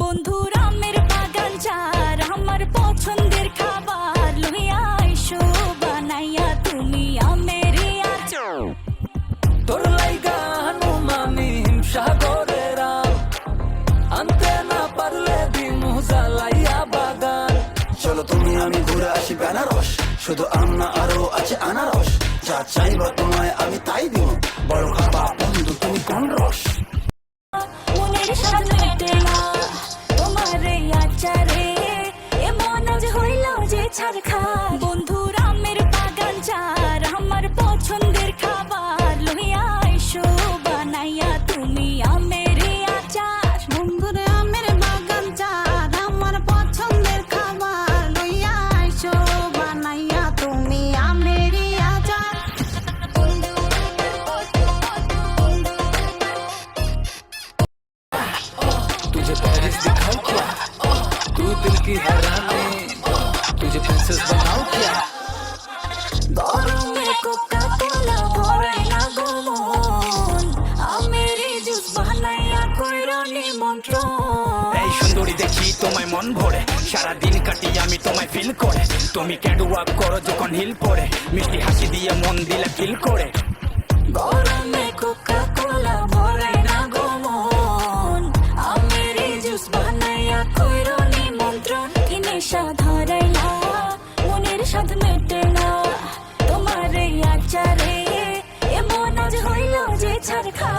বন্ধুর আমের বাগান চার আমার পছন্দের খাবার লইয়া আইসো বানাইয়া তুমি আমের আচার। তোর লাইগা হনুমানি হিমসাগরের আম, আনতে না পারলে দিমু জ্বালাইয়া বাগান। চলো তুমি আমি ঘুরে আসি বেনারস, শুধু আম না আরো আছে আনারস। যা চাইবা তোমায় আমি তাই দিব, বড় খাবা বন্ধু তুমি কোন রস। মনের স্বাদ মেটে না তোমার এই আচারে, এমন আজ হইল যে ছাড় খায়। বন্ধুর আমের বাগান চার আমার পছন্দের খাবার লইয়া আইসো বানাইয়া তুমি আমের আচার। বন্ধুর আমের বাগান চার আমার পছন্দের খাবার লইয়া আইসো বানাইয়া তুমি আমের আচার। तुझे पेरिस दिखाऊं क्या, तू दिल की हैरानी, तुझे प्रिंसेस बनाऊं क्या। গরমে কোকা কোলা ভরাই না গো মন, আমের জুস বানাইয়া কইরো নিমন্ত্রণ। এই সুন্দরী দেখি তোমায় মন ভরে, সারাদিন কাটি আমি তোমায় ফিল করে। তুমি ক্যান্ড ওয়াক করো যখন হিল পরে, মিষ্টি হাসি দিয়ে মন দিলে ফিল করে। গরমে কোকা কোলা ভরাই না গো মন, আমের জুস বানাইয়া কইরো নিমন্ত্রণ। কি নেশা ধরাইলা মনের স্বাদ মেটে না তোমার এই আচারে, এমন আজ হইল যে ছাড় খা।